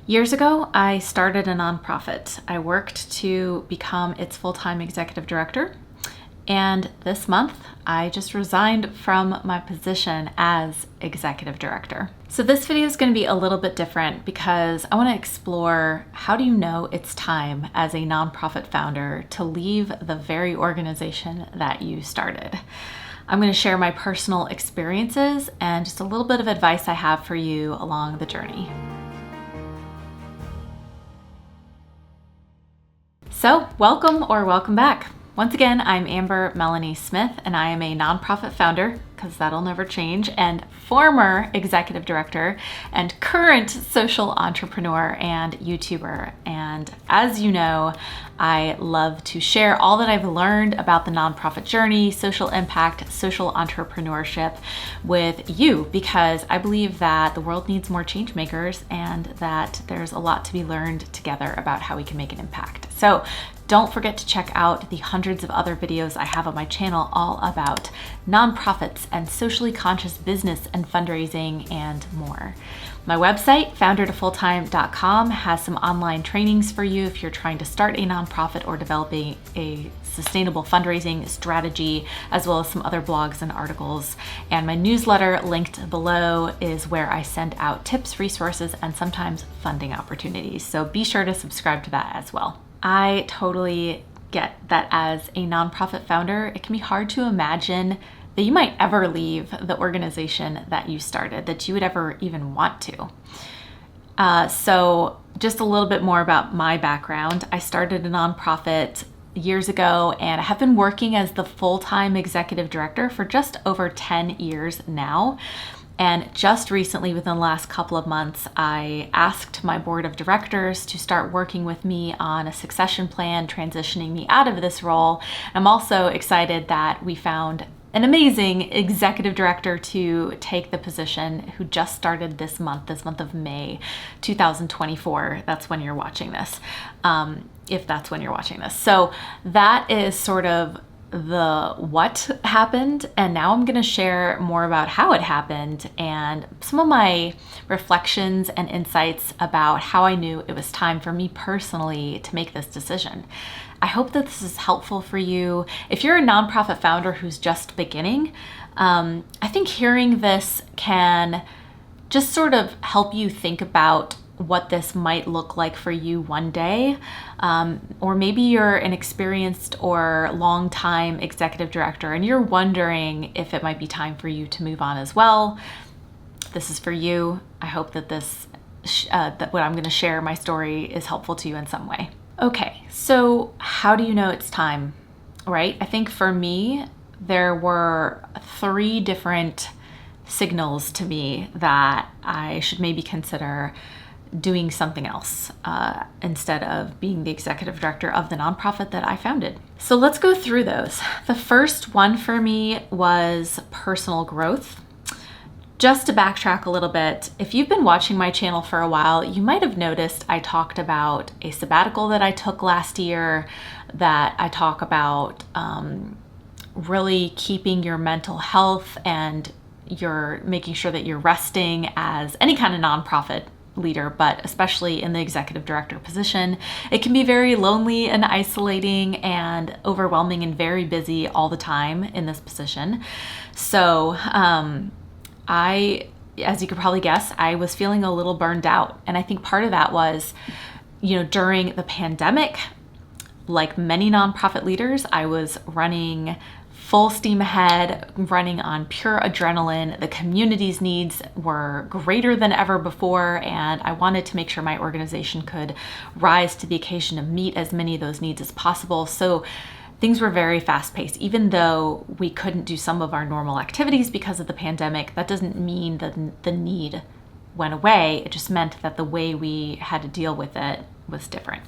Years ago, I started a nonprofit. I worked to become its full-time executive director. And this month, I just resigned from my position as executive director. So this video is going to be a little bit different because I want to explore how do you know it's time as a nonprofit founder to leave the very organization that you started. I'm going to share my personal experiences and just a little bit of advice I have for you along the journey. So welcome or welcome back. Once again, I'm Amber Melanie Smith, and I am a nonprofit founder, because that'll never change, and former executive director and current social entrepreneur and YouTuber. And as you know, I love to share all that I've learned about the nonprofit journey, social impact, social entrepreneurship with you, because I believe that the world needs more change makers and that there's a lot to be learned together about how we can make an impact. So don't forget to check out the hundreds of other videos I have on my channel all about nonprofits and socially conscious business and fundraising and more. My website, foundertofulltime.com, has some online trainings for you if you're trying to start a nonprofit or developing a sustainable fundraising strategy, as well as some other blogs and articles. And my newsletter linked below is where I send out tips, resources, and sometimes funding opportunities. So be sure to subscribe to that as well. I totally get that as a nonprofit founder, it can be hard to imagine that you might ever leave the organization that you started, that you would ever even want to. So just a little bit more about my background. I started a nonprofit years ago, and I have been working as the full-time executive director for just over 10 years now. And just recently, within the last couple of months, I asked my board of directors to start working with me on a succession plan, transitioning me out of this role. I'm also excited that we found an amazing executive director to take the position who just started this month of May 2024. That's when you're watching this, if that's when you're watching this. So that is sort of the what happened, and now I'm going to share more about how it happened and some of my reflections and insights about how I knew it was time for me personally to make this decision. I hope that this is helpful for you. If you're a nonprofit founder who's just beginning, I think hearing this can just sort of help you think about what this might look like for you one day. Or maybe you're an experienced or long-time executive director and you're wondering if it might be time for you to move on as well. This is for you. I hope that that what I'm going to share, my story, is helpful to you in some way. Okay, so how do you know it's time, right? I think for me, there were 3 different signals to me that I should maybe consider doing something else instead of being the executive director of the nonprofit that I founded. So let's go through those. The first one for me was personal growth. Just to backtrack a little bit, if you've been watching my channel for a while, you might have noticed I talked about a sabbatical that I took last year, that I talk about really keeping your mental health and you're making sure that you're resting as any kind of nonprofit leader, but especially in the executive director position. It can be very lonely and isolating and overwhelming and very busy all the time in this position. So as you could probably guess, I was feeling a little burned out. And I think part of that was, during the pandemic, like many nonprofit leaders, I was running full steam ahead, running on pure adrenaline. The community's needs were greater than ever before, and I wanted to make sure my organization could rise to the occasion to meet as many of those needs as possible. So things were very fast-paced. Even though we couldn't do some of our normal activities because of the pandemic, that doesn't mean that the need went away. It just meant that the way we had to deal with it was different.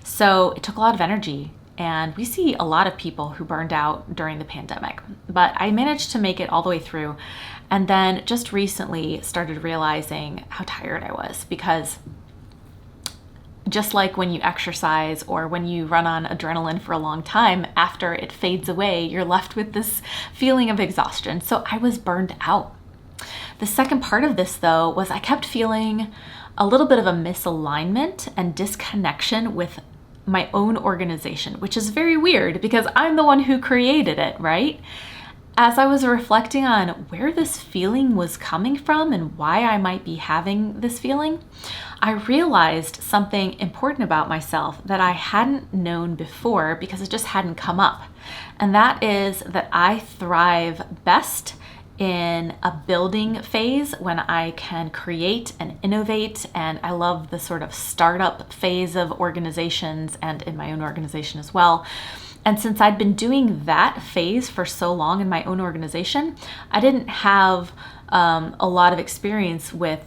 So it took a lot of energy. And we see a lot of people who burned out during the pandemic, but I managed to make it all the way through. And then just recently started realizing how tired I was, because just like when you exercise or when you run on adrenaline for a long time, after it fades away, you're left with this feeling of exhaustion. So I was burned out. The second part of this, though, was I kept feeling a little bit of a misalignment and disconnection with my own organization, which is very weird because I'm the one who created it, right? As I was reflecting on where this feeling was coming from and why I might be having this feeling, I realized something important about myself that I hadn't known before because it just hadn't come up. And that is that I thrive best in a building phase when I can create and innovate, and I love the sort of startup phase of organizations and in my own organization as well. And since I'd been doing that phase for so long in my own organization, I didn't have a lot of experience with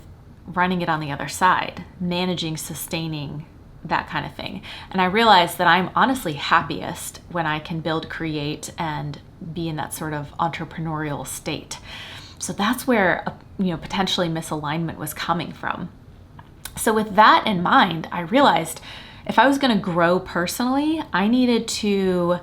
running it on the other side, managing, sustaining, that kind of thing. And I realized that I'm honestly happiest when I can build, create, and be in that sort of entrepreneurial state. So that's where potentially misalignment was coming from. So with that in mind, I realized if I was going to grow personally, I needed to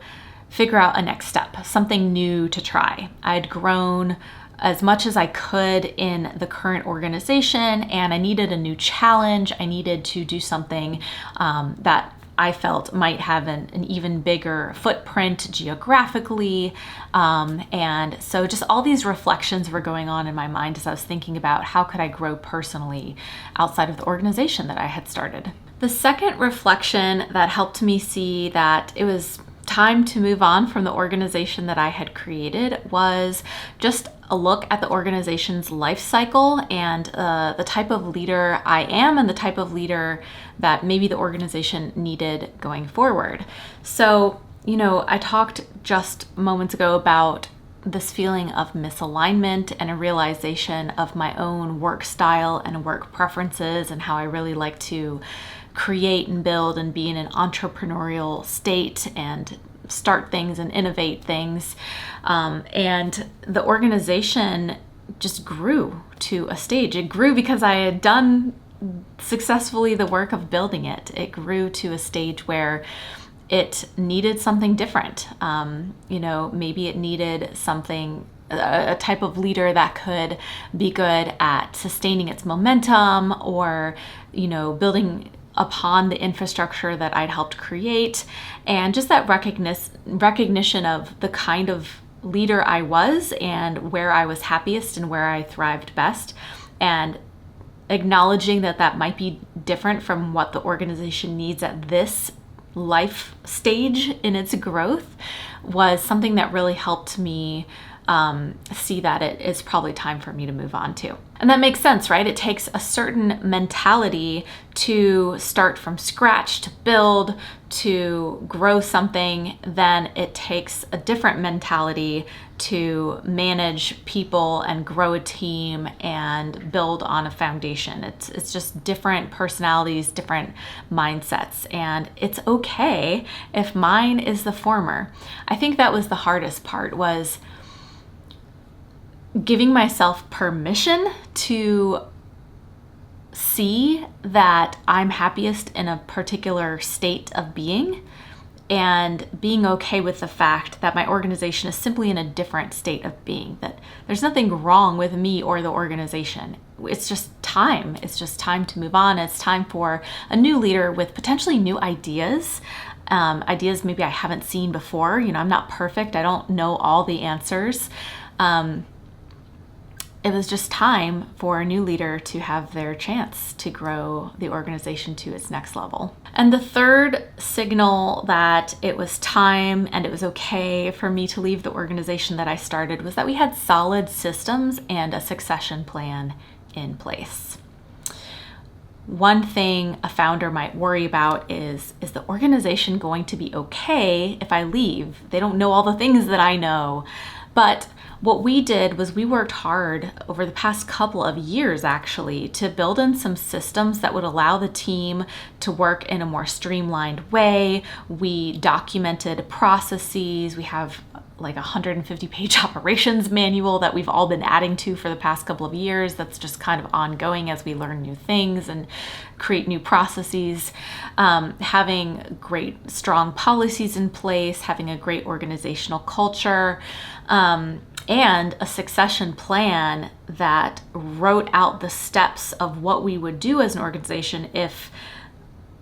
figure out a next step, something new to try. I'd grown as much as I could in the current organization, and I needed a new challenge. I needed to do something that I felt might have an even bigger footprint geographically. And so just all these reflections were going on in my mind as I was thinking about how could I grow personally outside of the organization that I had started. The second reflection that helped me see that it was time to move on from the organization that I had created was just a look at the organization's life cycle and the type of leader I am and the type of leader that maybe the organization needed going forward. So, I talked just moments ago about this feeling of misalignment and a realization of my own work style and work preferences and how I really like to create and build and be in an entrepreneurial state and start things and innovate things. And the organization just grew to a stage. It grew because I had done successfully the work of building it. It grew to a stage where it needed something different. Maybe it needed a type of leader that could be good at sustaining its momentum or, building upon the infrastructure that I'd helped create, and just that recognition of the kind of leader I was and where I was happiest and where I thrived best, and acknowledging that might be different from what the organization needs at this life stage in its growth was something that really helped me see that it is probably time for me to move on to. And that makes sense, right? It takes a certain mentality to start from scratch, to build, to grow something. Then it takes a different mentality to manage people and grow a team and build on a foundation. It's just different personalities, different mindsets. And it's okay if mine is the former. I think that was the hardest part, was giving myself permission to see that I'm happiest in a particular state of being, and being okay with the fact that my organization is simply in a different state of being, that there's nothing wrong with me or the organization. It's just time. It's just time to move on. It's time for a new leader with potentially new ideas. Ideas maybe I haven't seen before. I'm not perfect. I don't know all the answers. It was just time for a new leader to have their chance to grow the organization to its next level. And the third signal that it was time and it was okay for me to leave the organization that I started was that we had solid systems and a succession plan in place. One thing a founder might worry about is the organization going to be okay if I leave? They don't know all the things that I know. But what we did was we worked hard over the past couple of years, actually, to build in some systems that would allow the team to work in a more streamlined way. We documented processes. We have like a 150-page operations manual that we've all been adding to for the past couple of years. That's just kind of ongoing as we learn new things and create new processes. Having great, strong policies in place, having a great organizational culture, and a succession plan that wrote out the steps of what we would do as an organization if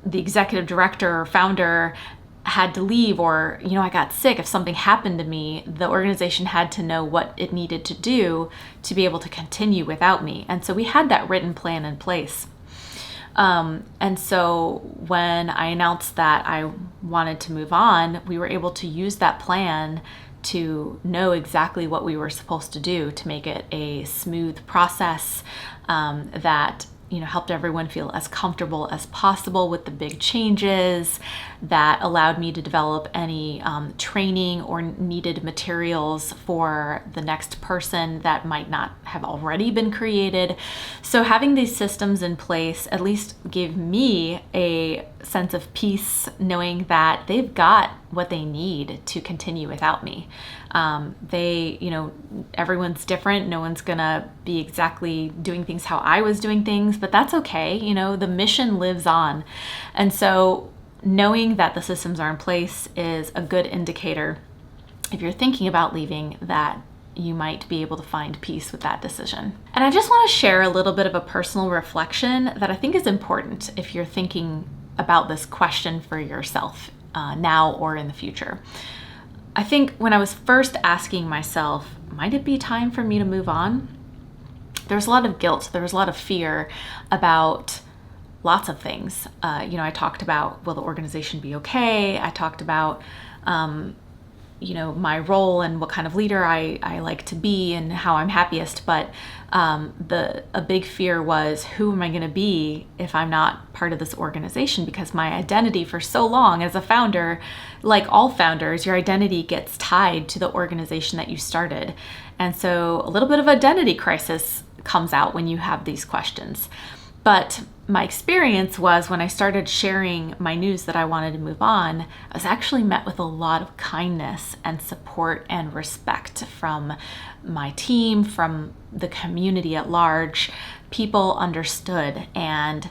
the executive director or founder had to leave, or I got sick. If something happened to me, the organization had to know what it needed to do to be able to continue without me. And so we had that written plan in place. And so when I announced that I wanted to move on, we were able to use that plan to know exactly what we were supposed to do to make it a smooth process that helped everyone feel as comfortable as possible with the big changes, that allowed me to develop any training or needed materials for the next person that might not have already been created. So having these systems in place at least gave me a sense of peace, knowing that they've got what they need to continue without me. Everyone's different. No one's gonna be exactly doing things how I was doing things, but that's okay. The mission lives on. And so knowing that the systems are in place is a good indicator, if you're thinking about leaving, that you might be able to find peace with that decision. And I just want to share a little bit of a personal reflection that I think is important if you're thinking about this question for yourself now or in the future. I think when I was first asking myself, might it be time for me to move on? There was a lot of guilt. There was a lot of fear about lots of things. I talked about, will the organization be okay? I talked about, my role and what kind of leader I like to be and how I'm happiest. But a big fear was, who am I going to be if I'm not part of this organization? Because my identity for so long as a founder, like all founders, your identity gets tied to the organization that you started. And so a little bit of identity crisis comes out when you have these questions. But my experience was, when I started sharing my news that I wanted to move on, I was actually met with a lot of kindness and support and respect from my team, from the community at large. People understood. And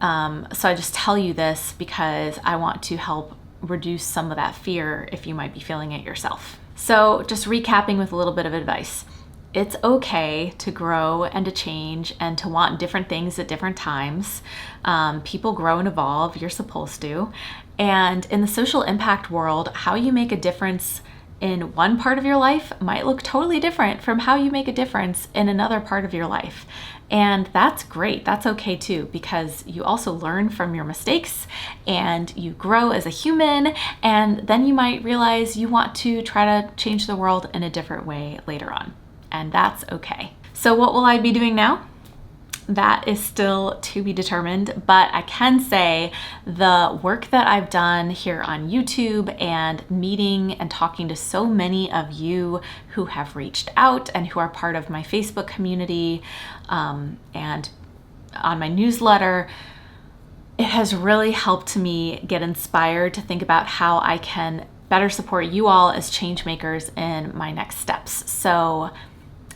so I just tell you this because I want to help reduce some of that fear if you might be feeling it yourself. So just recapping with a little bit of advice. It's okay to grow and to change and to want different things at different times. People grow and evolve. You're supposed to. And in the social impact world, how you make a difference in one part of your life might look totally different from how you make a difference in another part of your life. And that's great. That's okay too, because you also learn from your mistakes and you grow as a human. And then you might realize you want to try to change the world in a different way later on. And that's okay. So what will I be doing now? That is still to be determined, but I can say the work that I've done here on YouTube and meeting and talking to so many of you who have reached out and who are part of my Facebook community and on my newsletter, it has really helped me get inspired to think about how I can better support you all as change makers in my next steps. So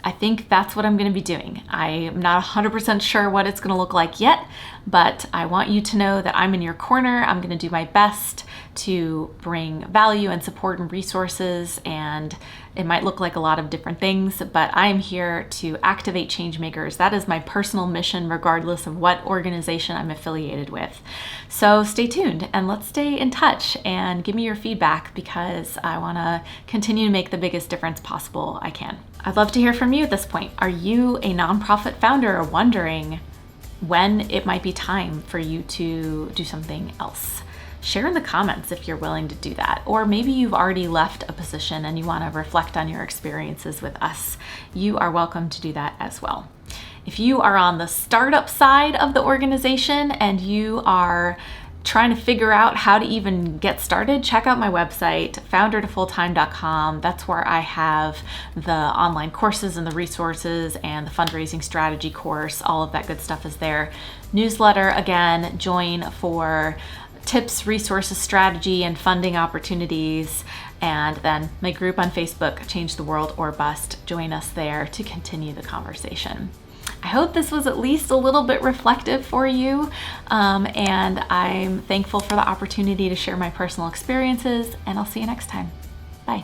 I think that's what I'm going to be doing. I'm not 100% sure what it's going to look like yet, but I want you to know that I'm in your corner. I'm going to do my best to bring value and support and resources, and it might look like a lot of different things, but I'm here to activate change makers. That is my personal mission, regardless of what organization I'm affiliated with. So stay tuned and let's stay in touch and give me your feedback, because I want to continue to make the biggest difference possible I can. I'd love to hear from you at this point. Are you a nonprofit founder wondering when it might be time for you to do something else? Share in the comments if you're willing to do that. Or maybe you've already left a position and you want to reflect on your experiences with us. You are welcome to do that as well. If you are on the startup side of the organization and you are trying to figure out how to even get started, check out my website, foundertofulltime.com. That's where I have the online courses and the resources and the fundraising strategy course. All of that good stuff is there. Newsletter, again, join for tips, resources, strategy, and funding opportunities. And then my group on Facebook, Change the World or Bust. Join us there to continue the conversation. I hope this was at least a little bit reflective for you, and I'm thankful for the opportunity to share my personal experiences, and I'll see you next time. Bye.